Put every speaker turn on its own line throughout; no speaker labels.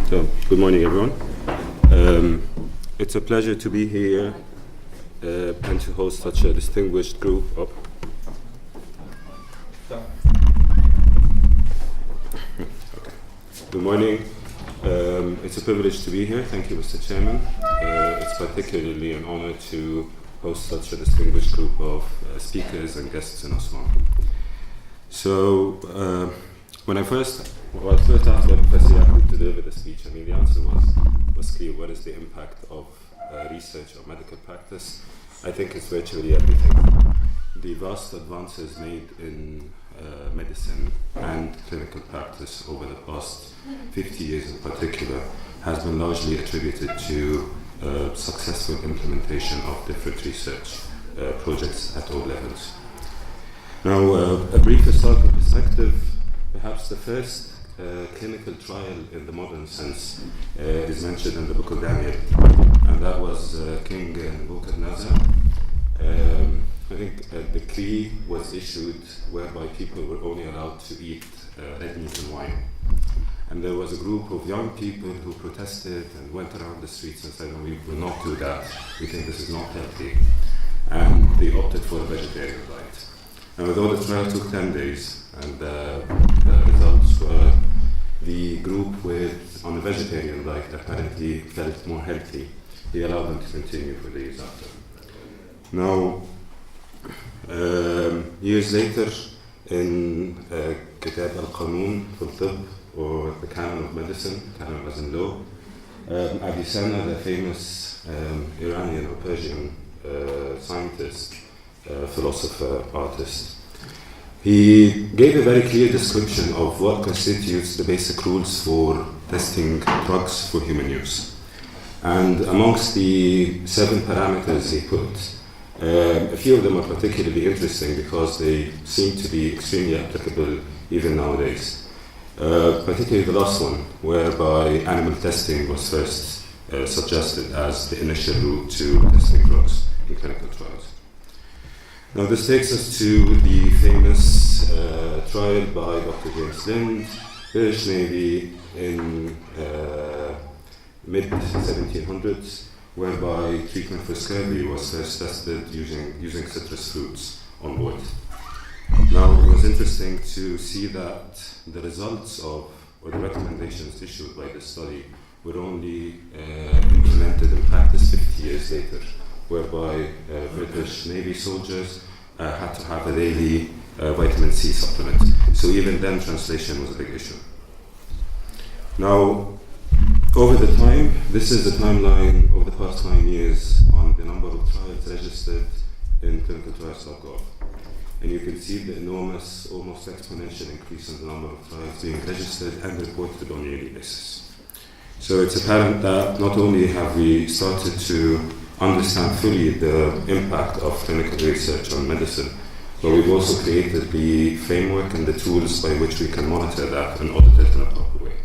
So, good morning, everyone. It's a pleasure to be here and to host such a distinguished group of. Okay. Good morning. It's a privilege to be here. Thank you, Mr. Chairman. It's particularly an honor to host such a distinguished group of speakers and guests in Osman. So, when I first asked Professor Yaqub to deliver the speech, I mean, the answer was clear. What is the impact of research or medical practice? I think it's virtually everything. The vast advances made in medicine and clinical practice over the past 50 years in particular has been largely attributed to successful implementation of different research projects at all levels. Now, a brief historical perspective. Perhaps the first clinical trial in the modern sense is mentioned in the book of Daniel, and that was King Nebuchadnezzar. I think a decree was issued whereby people were only allowed to eat red meat and wine. And there was a group of young people who protested and went around the streets and said, "No, we will not do that. We think this is not healthy." And they opted for a vegetarian diet. Now, although the trial took 10 days, and the results were the group on a vegetarian diet apparently felt more healthy, he allowed them to continue for the years after. Now, years later, in Kitab al-Qanun for Tibb, or the Canon of Medicine, Canon as in law, Avicenna, the famous Iranian or Persian scientist, philosopher, artist, he gave a very clear description of what constitutes the basic rules for testing drugs for human use. And amongst the 7 parameters he put, a few of them are particularly interesting because they seem to be extremely applicable even nowadays. Particularly the last one, whereby animal testing was first suggested as the initial route to testing drugs in clinical trials. Now, this takes us to the famous trial by Dr. James Lind, British Navy, in mid-1700s, whereby treatment for scurvy was first tested using citrus fruits on board. Now, it was interesting to see that the results or the recommendations issued by this study were only implemented in practice 50 years later, whereby British Navy soldiers had to have a daily vitamin C supplement. So even then, translation was a big issue. Now, over the time, this is the timeline over the past 9 years on the number of trials registered in clinicaltrials.gov. And you can see the enormous, almost exponential increase in the number of trials being registered and reported on a yearly basis. So it's apparent that not only have we started to understand fully the impact of clinical research on medicine, but we've also created the framework and the tools by which we can monitor that and audit it in a proper way.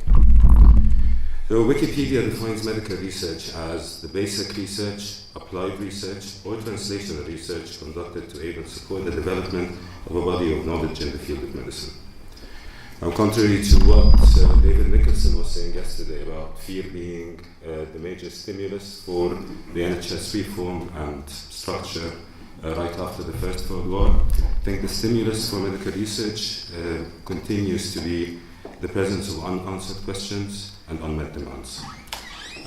So Wikipedia defines medical research as the basic research, applied research, or translational research conducted to aid and support the development of a body of knowledge in the field of medicine. Now, contrary to what David Nicholson was saying yesterday about fear being the major stimulus for the NHS reform and structure right after the First World War, I think the stimulus for medical research continues to be the presence of unanswered questions and unmet demands.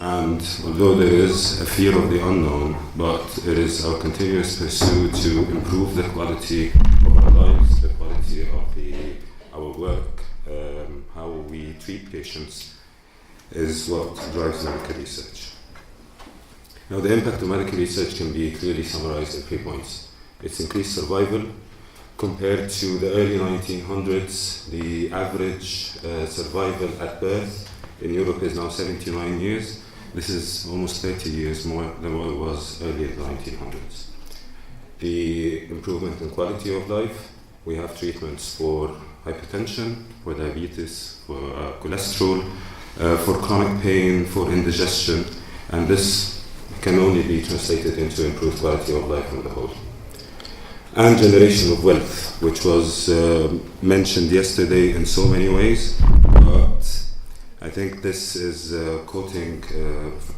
And although there is a fear of the unknown, but it is our continuous pursuit to improve the quality of our lives, the quality of our work, how we treat patients, is what drives medical research. Now, the impact of medical research can be clearly summarized in 3 points. It's increased survival. Compared to the early 1900s, the average survival at birth in Europe is now 79 years. This is almost 30 years more than what it was early in the 1900s. The improvement in quality of life. We have treatments for hypertension, for diabetes, for cholesterol, for chronic pain, for indigestion, and this can only be translated into improved quality of life on the whole. And generation of wealth, which was mentioned yesterday in so many ways, but I think this is quoting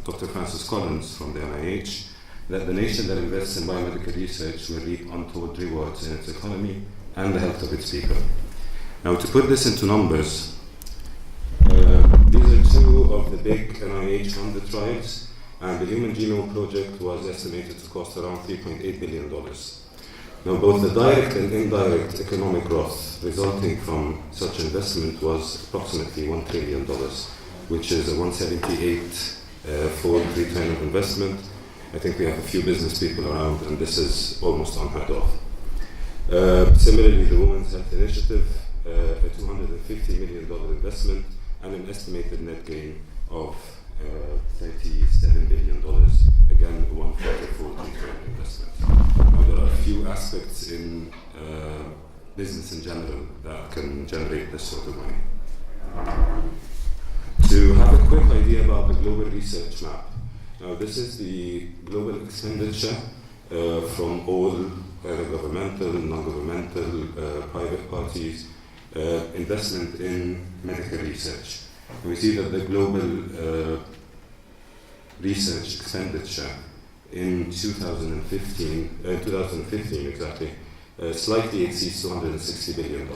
Dr. Francis Collins from the NIH, that the nation that invests in biomedical research will reap untold rewards in its economy and the health of its people. Now, to put this into numbers, these are two of the big NIH-funded trials, and the Human Genome Project was estimated to cost around $3.8 billion. Now, both the direct and indirect economic growth resulting from such investment was approximately $1 trillion, which is a 178-fold return of investment. I think we have a few business people around, and this is almost unheard of. Similarly, the Women's Health Initiative, a $250 million investment, and an estimated net gain of $37 billion, again, a 144 return on investment. Now, there are a few aspects in business in general that can generate this sort of money. To have a quick idea about the global research map. Now, this is the global expenditure from all governmental, non-governmental, private parties, investment in medical research. We see that the global research expenditure in 2015 exactly, slightly exceeds $260 billion.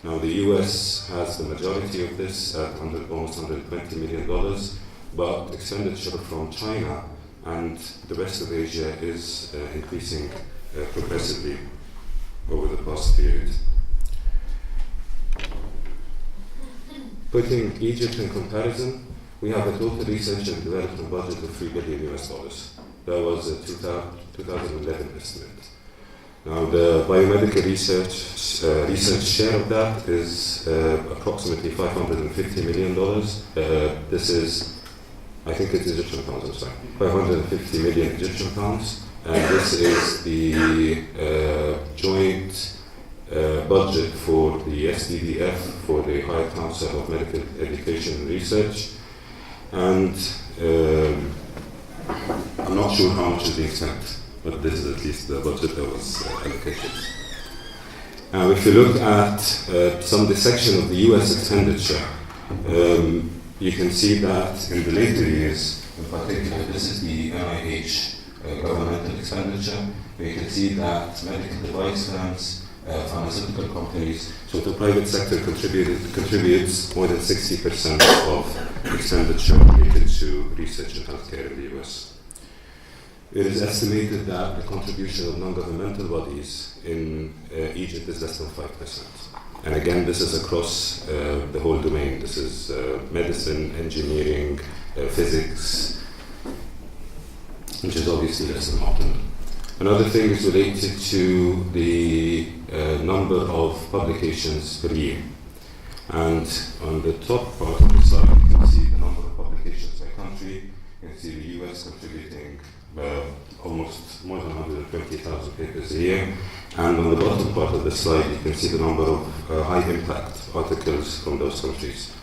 Now, the US has the majority of this at almost $120 million, but expenditure from China and the rest of Asia is increasing progressively over the past period. Putting Egypt in comparison, we have a total research and development budget of $3 billion US. That was a 2011 estimate. Now, the biomedical research share of that is approximately $550 million. This is, I think it's Egyptian pounds, I'm sorry, 550 million Egyptian pounds. And this is the joint budget for the SDDF, for the Higher Council of Medical Education and Research. And I'm not sure how much is being spent, but this is at least the budget that was allocated. Now, if you look at some dissection of the US expenditure, you can see that in the later years, in particular, this is the NIH governmental expenditure. You can see that medical device firms, pharmaceutical companies, so the private sector contributes more than 60% of expenditure related to research and healthcare in the US. It is estimated that the contribution of non-governmental bodies in Egypt is less than 5%. And again, this is across the whole domain. This is medicine, engineering, physics, which is obviously less than optimal. Another thing is related to the number of publications per year. And on the top part of the slide, you can see the number of publications by country. You can see the US contributing almost more than 120,000 papers a year. And on the bottom part of the slide, you can see the number of high-impact articles from those countries.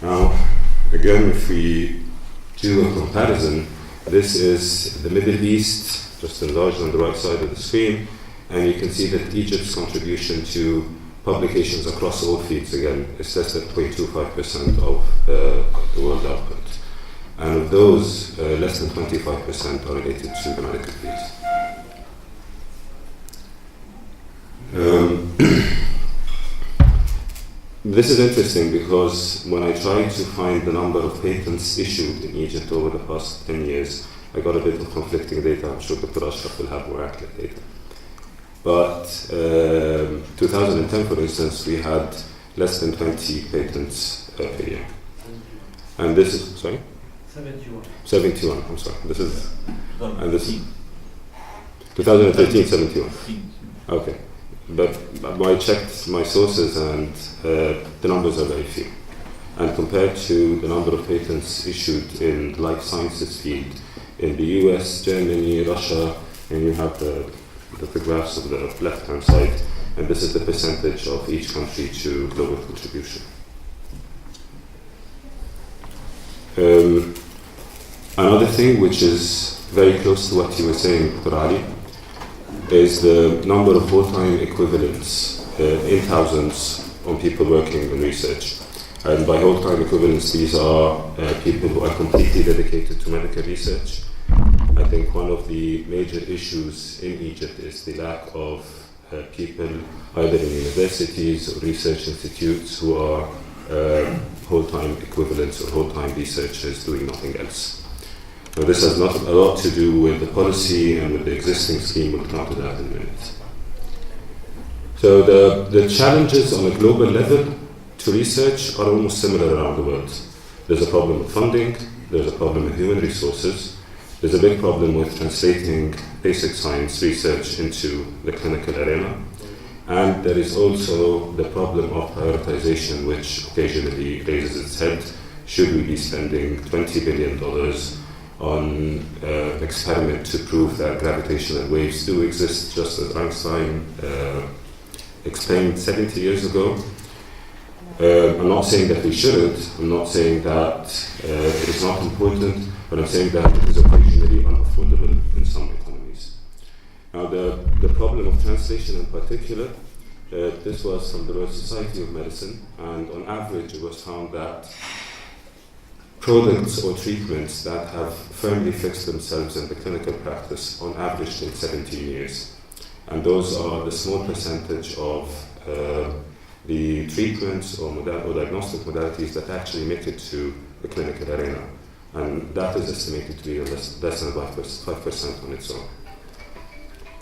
Now, again, if we do a comparison, this is the Middle East, just enlarged on the right side of the screen, and you can see that Egypt's contribution to publications across all fields, again, is less than 0.25% of the world output. And of those, less than 25% are related to the medical field. This is interesting because when I tried to find the number of patents issued in Egypt over the past 10 years, I got a bit of conflicting data. I'm sure Dr. Ashraf will have more accurate data. But 2010, for instance, we had less than 20 patents per year. And this is, sorry? 71, I'm sorry. This is, and this is 2013, 71. Okay. But I checked my sources and the numbers are very few. And compared to the number of patents issued in the life sciences field in the US, Germany, Russia, and you have the graphs of the left-hand side, and this is the percentage of each country to global contribution. Another thing which is very close to what you were saying, Dr. Ali, is the number of full-time equivalents in thousands on people working in research. And by whole-time equivalents, these are people who are completely dedicated to medical research. I think one of the major issues in Egypt is the lack of people either in universities or research institutes who are whole-time equivalents or whole-time researchers doing nothing else. Now, this has not a lot to do with the policy and with the existing scheme. We'll come to that in a minute. So the challenges on a global level to research are almost similar around the world. There's a problem with funding, there's a problem with human resources, there's a big problem with translating basic science research into the clinical arena, and there is also the problem of prioritization, which occasionally raises its head. Should we be spending $20 billion on an experiment to prove that gravitational waves do exist, just as Einstein explained 70 years ago? I'm not saying that we shouldn't, I'm not saying that it is not important, but I'm saying that it is occasionally unaffordable in some economies. Now, the problem of translation in particular, this was from the Royal Society of Medicine, and on average it was found that products or treatments that have firmly fixed themselves in the clinical practice on average take 17 years. And those are the small percentage of the treatments or diagnostic modalities that actually make it to the clinical arena. And that is estimated to be less than 5% on its own.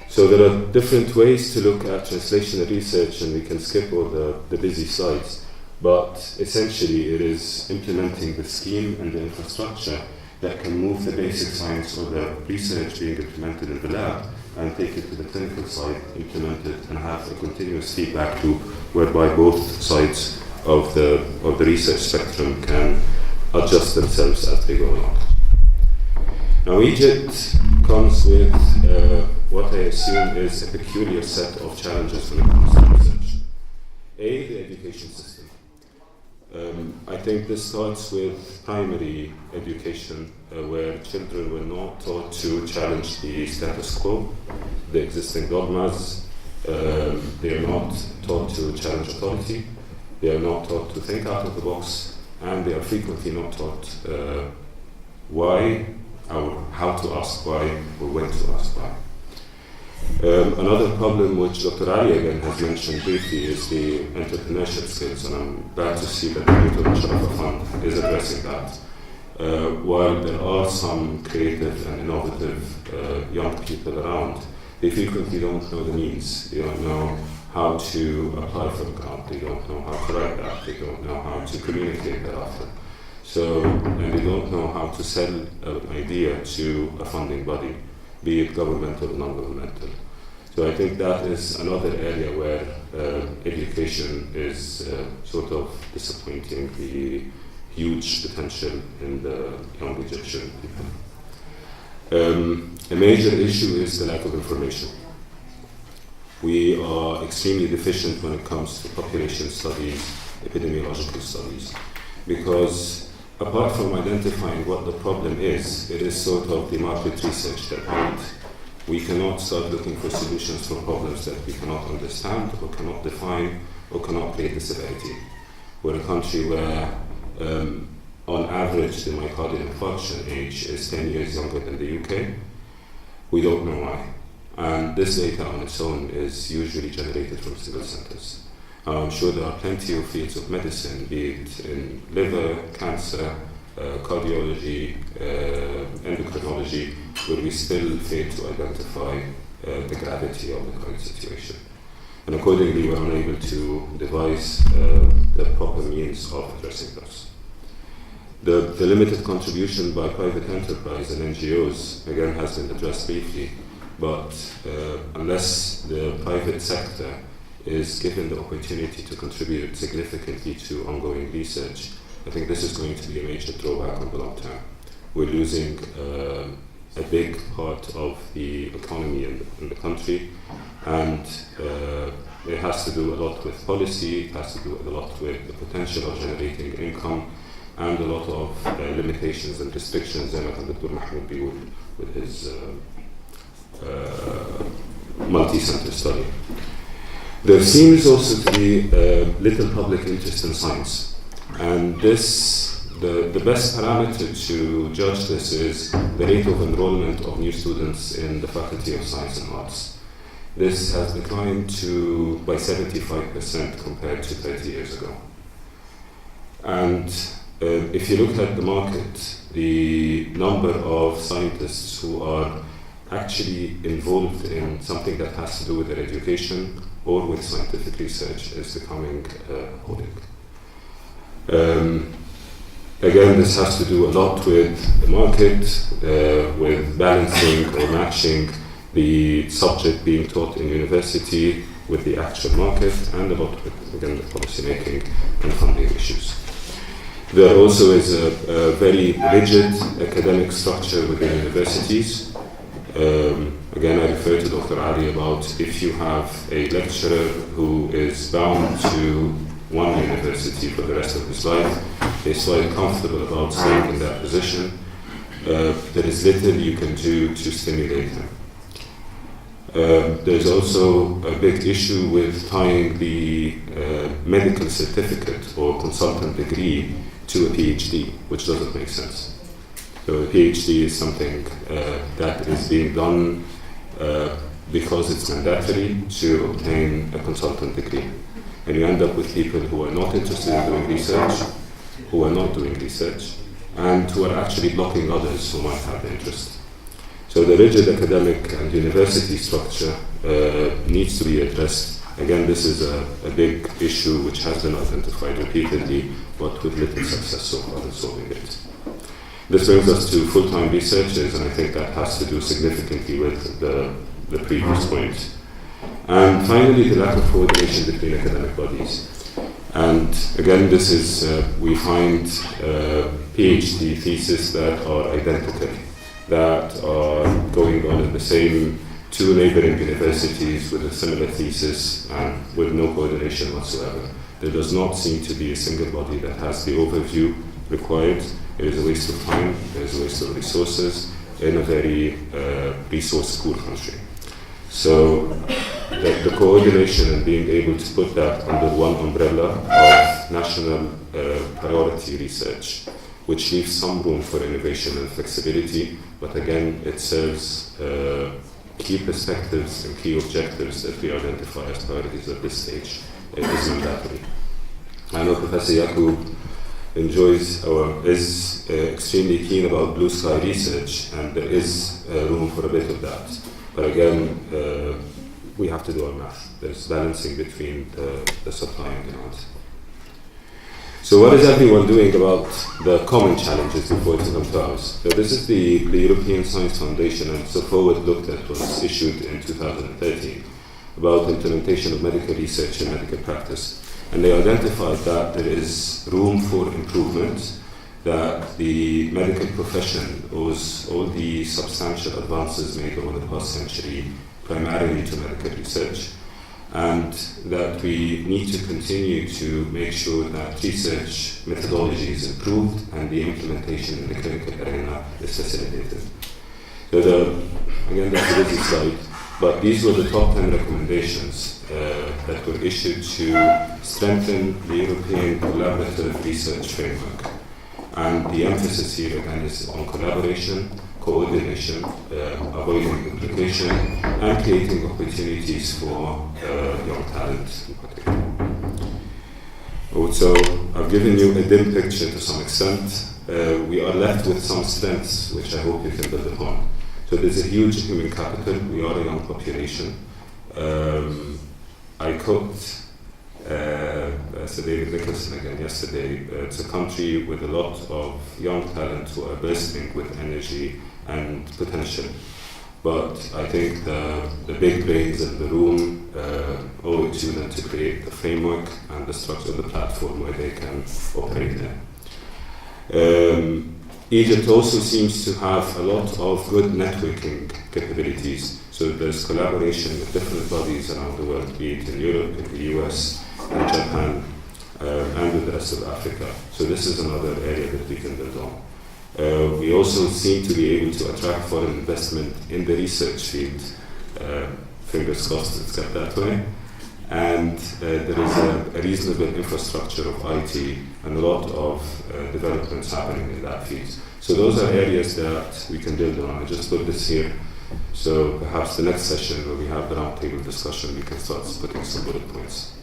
So there are different ways to look at translational research, and we can skip all the busy slides. But essentially it is implementing the scheme and the infrastructure that can move the basic science or the research being implemented in the lab and take it to the clinical side, implement it, and have a continuous feedback loop whereby both sides of the research spectrum can adjust themselves as they go along. Now, Egypt comes with what I assume is a peculiar set of challenges when it comes to research. The education system. I think this starts with primary education, where children were not taught to challenge the status quo, the existing dogmas. They are not taught to challenge authority. They are not taught to think out of the box, and they are frequently not taught why, or how to ask why, or when to ask why. Another problem which Dr. Ali again has mentioned briefly is the entrepreneurship skills, and I'm glad to see that the Dr. Sharafa Fund is addressing that. While there are some creative and innovative young people around, they frequently don't know the means. They don't know how to apply for a grant, they don't know how to write that, they don't know how to communicate that often. So, and they don't know how to sell an idea to a funding body, be it governmental or non-governmental. So I think that is another area where education is sort of disappointing the huge potential in the young Egyptian people. A major issue is the lack of information. We are extremely deficient when it comes to population studies, epidemiological studies, because apart from identifying what the problem is, it is sort of the market research that we cannot start looking for solutions for problems that we cannot understand or cannot define or cannot create the severity. We're a country where on average the myocardial infarction age is 10 years younger than the UK. We don't know why. And this data on its own is usually generated from single centers. I'm sure there are plenty of fields of medicine, be it in liver, cancer, cardiology, endocrinology, where we still fail to identify the gravity of the current situation. And accordingly, we're unable to devise the proper means of addressing those. The limited contribution by private enterprise and NGOs, again, has been addressed briefly, but unless the private sector is given the opportunity to contribute significantly to ongoing research, I think this is going to be a major drawback on the long term. We're losing a big part of the economy in the country, and it has to do a lot with policy, it has to do a lot with the potential of generating income, and a lot of limitations and restrictions, and Dr. Mahmoud Biul with his multi-center study. There seems also to be little public interest in science. And the best parameter to judge this is the rate of enrollment of new students in the Faculty of Science and Arts. This has declined by 75% compared to 30 years ago. And if you look at the market, the number of scientists who are actually involved in something that has to do with their education or with scientific research is becoming appalling. Again, this has to do a lot with the market, with balancing or matching the subject being taught in university with the actual market, and a lot with, again, the policy making and funding issues. There also is a very rigid academic structure within universities. Again, I refer to Dr. Ali about if you have a lecturer who is bound to one university for the rest of his life, he's quite comfortable about staying in that position. There is little you can do to stimulate him. There's also a big issue with tying the medical certificate or consultant degree to a PhD, which doesn't make sense. So a PhD is something that is being done because it's mandatory to obtain a consultant degree. And you end up with people who are not interested in doing research, who are not doing research, and who are actually blocking others who might have the interest. So the rigid academic and university structure needs to be addressed. Again, this is a big issue which has been identified repeatedly, but with little success so far in solving it. This brings us to full-time researchers, and I think that has to do significantly with the previous point. And finally, the lack of coordination between academic bodies. And again, this is, we find PhD theses that are identical, that are going on in the same two neighboring universities with a similar thesis and with no coordination whatsoever. There does not seem to be a single body that has the overview required. It is a waste of time, it is a waste of resources in a very resource-poor country. So the coordination and being able to put that under one umbrella of national priority research, which leaves some room for innovation and flexibility, but again, it serves key perspectives and key objectives that we identify as priorities at this stage. It is mandatory. I know Professor Yaqub enjoys or is extremely keen about blue sky research, and there is room for a bit of that. But again, we have to do our math. There's balancing between the supply and demand. So what is everyone doing about the common challenges before it comes to us? So this is the European Science Foundation, and so forward looked at was issued in 2013 about implementation of medical research and medical practice. And they identified that there is room for improvement, that the medical profession owes all the substantial advances made over the past century primarily to medical research, and that we need to continue to make sure that research methodology is improved and the implementation in the clinical arena is facilitated. So again, that's a busy slide, but these were the top 10 recommendations that were issued to strengthen the European collaborative research framework. And the emphasis here again is on collaboration, coordination, avoiding duplication, and creating opportunities for young talent in particular. Also, I've given you a dim picture to some extent. We are left with some strengths which I hope you can build upon. So there's a huge human capital. We are a young population. I quote Sir David Nicholson again yesterday. It's a country with a lot of young talent who are bursting with energy and potential. But I think the big brains in the room owe it to them to create the framework and the structure of the platform where they can operate in. Egypt also seems to have a lot of good networking capabilities. So there's collaboration with different bodies around the world, be it in Europe, in the US, in Japan, and with the rest of Africa. So this is another area that we can build on. We also seem to be able to attract foreign investment in the research field. Fingers crossed it's kept that way. and there is a reasonable infrastructure of IT and a lot of developments happening in that field. So those are areas that we can build on. I just put this here. So perhaps the next session where we have the roundtable discussion, we can start putting some bullet points.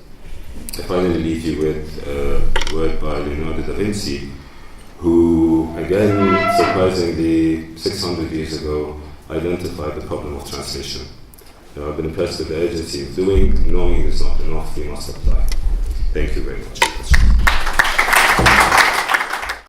I finally leave you with a word by Leonardo da Vinci, who, again, surprisingly, 600 years ago, identified the problem of translation. I've been impressed with the urgency of doing. Knowing is not enough, we must apply. Thank you very much.